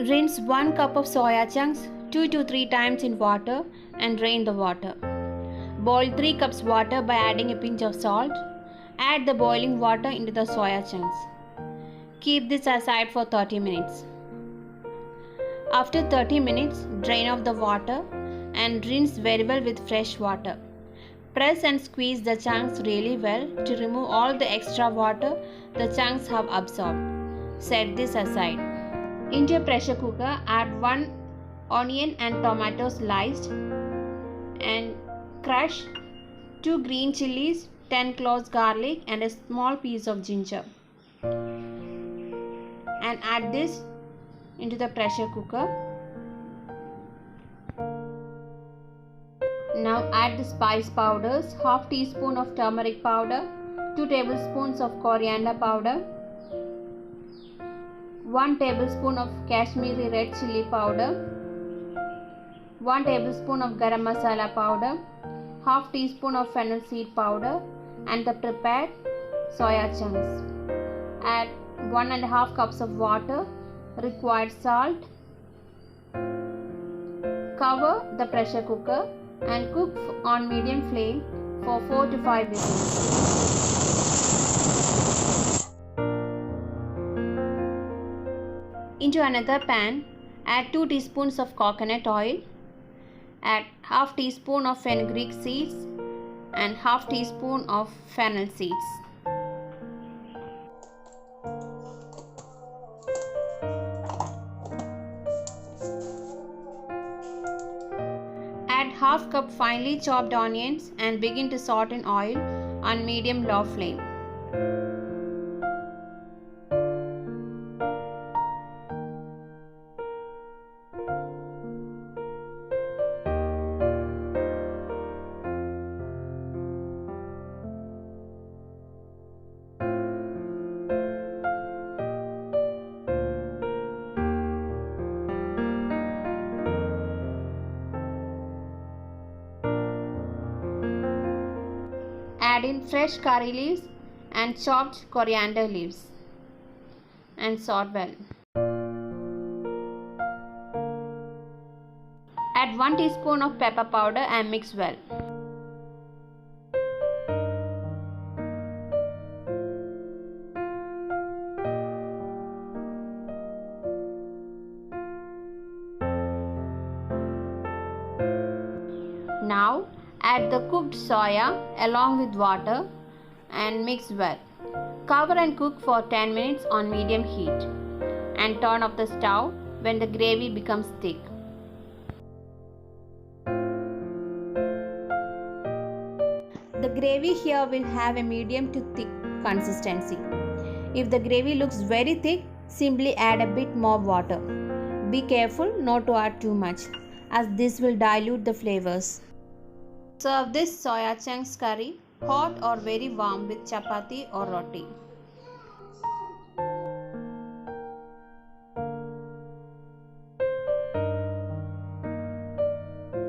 Rinse 1 cup of soya chunks 2 to 3 times in water and drain the water. Boil 3 cups water by adding a pinch of salt. Add the boiling water into the soya chunks. Keep this aside for 30 minutes. After 30 minutes, drain off the water and rinse very well with fresh water. Press and squeeze the chunks really well to remove all the extra water the chunks have absorbed. Set this aside. Into a pressure cooker, add 1 onion and tomato sliced and crush 2 green chilies, 10 cloves garlic and a small piece of ginger. And add this into the pressure cooker. Now add the spice powders, half teaspoon of turmeric powder, 2 tablespoons of coriander powder, 1 tablespoon of Kashmiri red chili powder, 1 tablespoon of garam masala powder, half teaspoon of fennel seed powder and the prepared soya chunks. Add 1.5 cups of water, required salt. Cover the pressure cooker and cook on medium flame for 4 to 5 whistles. Into another pan, add 2 teaspoons of coconut oil. Add half teaspoon of fenugreek seeds and half teaspoon of fennel seeds. Add half cup finely chopped onions and begin to saute in oil on medium-low flame. Add in fresh curry leaves and chopped coriander leaves and saute well. Add 1 teaspoon of pepper powder and mix well. Now add the cooked soya along with water and mix well. Cover and cook for 10 minutes on medium heat and turn off the stove when the gravy becomes thick. The gravy here will have a medium to thick consistency. If the gravy looks very thick, simply add a bit more water. Be careful not to add too much, as this will dilute the flavors. Serve this soya chunks curry hot or very warm with chapati or roti.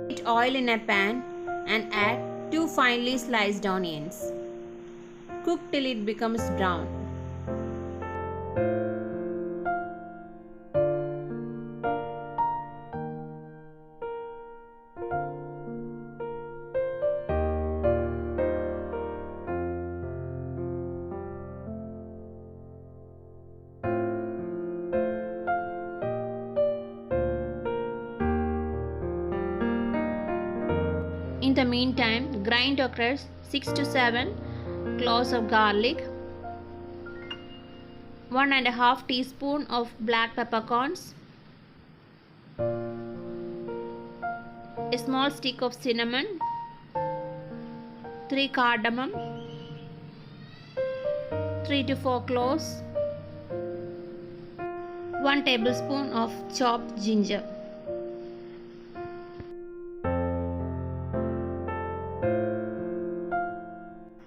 Heat oil in a pan and add 2 finely sliced onions. Cook till it becomes brown. In the meantime, grind or crush 6 to 7 cloves of garlic, 1.5 teaspoon of black peppercorns, a small stick of cinnamon, 3 cardamom, 3 to 4 cloves, 1 tablespoon of chopped ginger.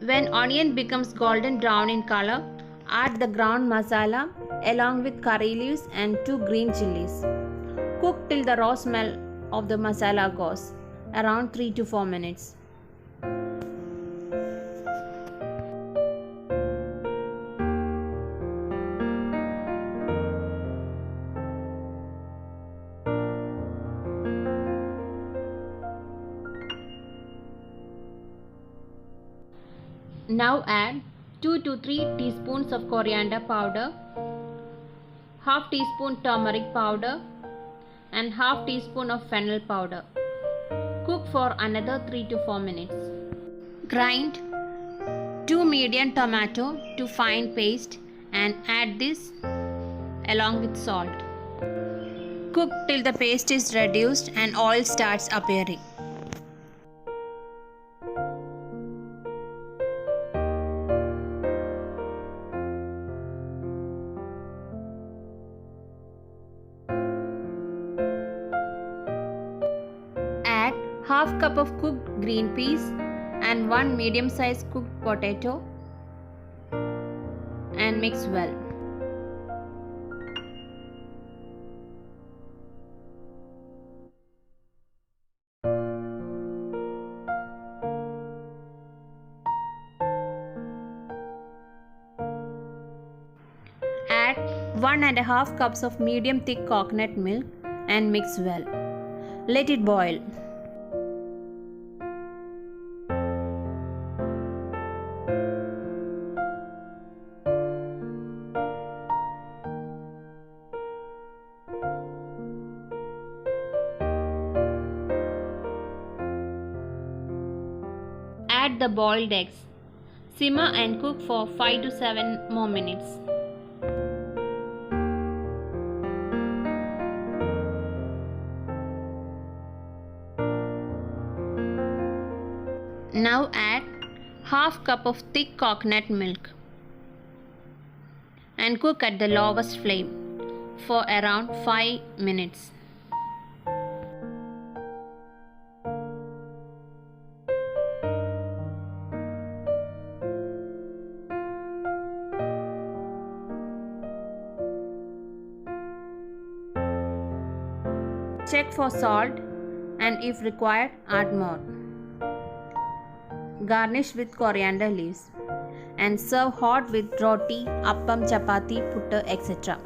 When onion becomes golden brown in color, add the ground masala along with curry leaves and 2 green chilies. Cook till the raw smell of the masala goes, around 3 to 4 minutes. Now add 2 to 3 teaspoons of coriander powder, half teaspoon turmeric powder and half teaspoon of fennel powder. Cook for another 3 to 4 minutes. Grind 2 medium tomato to fine paste and add this along with salt. Cook till the paste is reduced and oil starts appearing. Add half cup of cooked green peas and 1 medium sized cooked potato and mix well. Add 1.5 cups of medium thick coconut milk and mix well. Let it boil. Add the boiled eggs. Simmer and cook for 5 to 7 more minutes. Now add half cup of thick coconut milk and cook at the lowest flame for around 5 minutes. Check for salt and if required add more. Garnish with coriander leaves and serve hot with roti, appam, chapati, puttu, etc.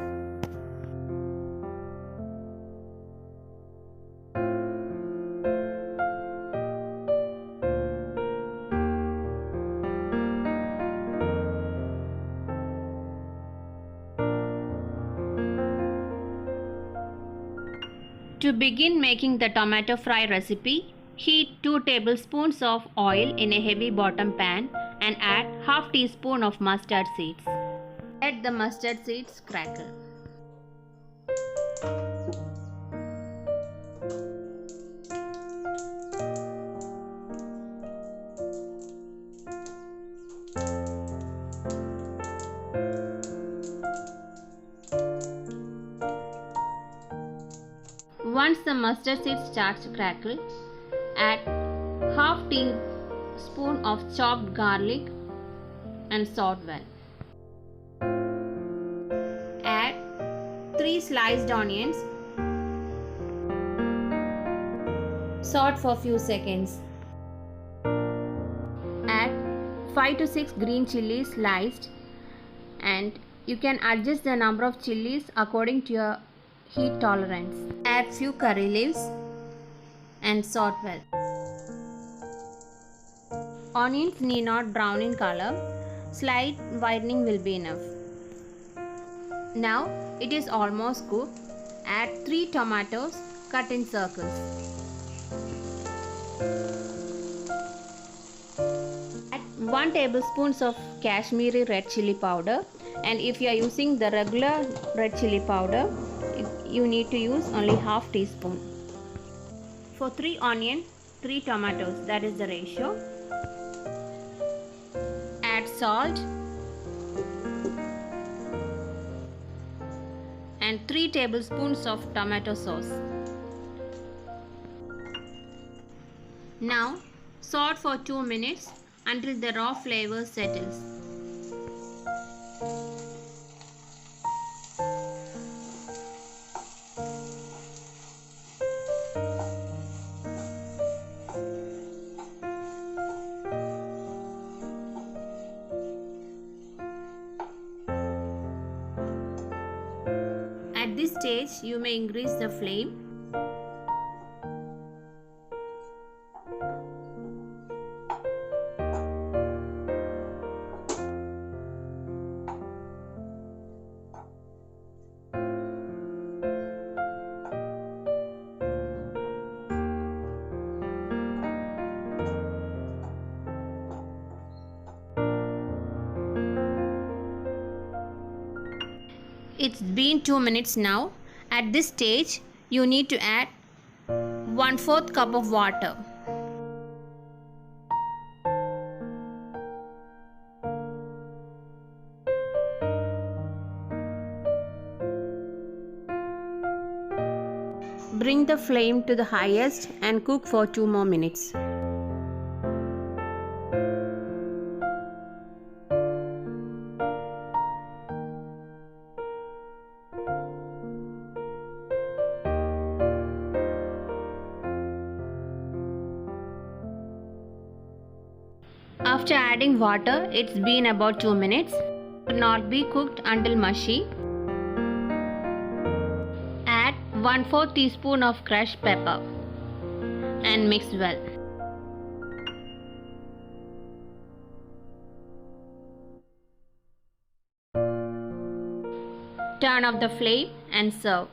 To begin making the tomato fry recipe, heat 2 tablespoons of oil in a heavy bottom pan and add half teaspoon of mustard seeds. Let the mustard seeds crackle. Once the mustard seeds start to crackle, add half teaspoon of chopped garlic and saute well. Add 3 sliced onions. Saute for few seconds. Add 5 to 6 green chilies sliced, and you can adjust the number of chilies according to your heat tolerance. Add few curry leaves and saute well. Onions need not brown in color. Slight whitening will be enough. Now it is almost cooked. Add 3 tomatoes cut in circles. Add 1 tablespoon of Kashmiri red chili powder, and if you are using the regular red chili powder, you need to use only half teaspoon. For 3 onions, 3 tomatoes, that is the ratio. Add salt and 3 tablespoons of tomato sauce. Now saute for 2 minutes until the raw flavor settles. At this stage, you may increase the flame. It's been 2 minutes now. At this stage, you need to add 1/4 cup of water. Bring the flame to the highest and cook for 2 more minutes. After adding water, it's been about 2 minutes. It will not be cooked until mushy. Add 1/4 teaspoon of crushed pepper and mix well. Turn off the flame and serve.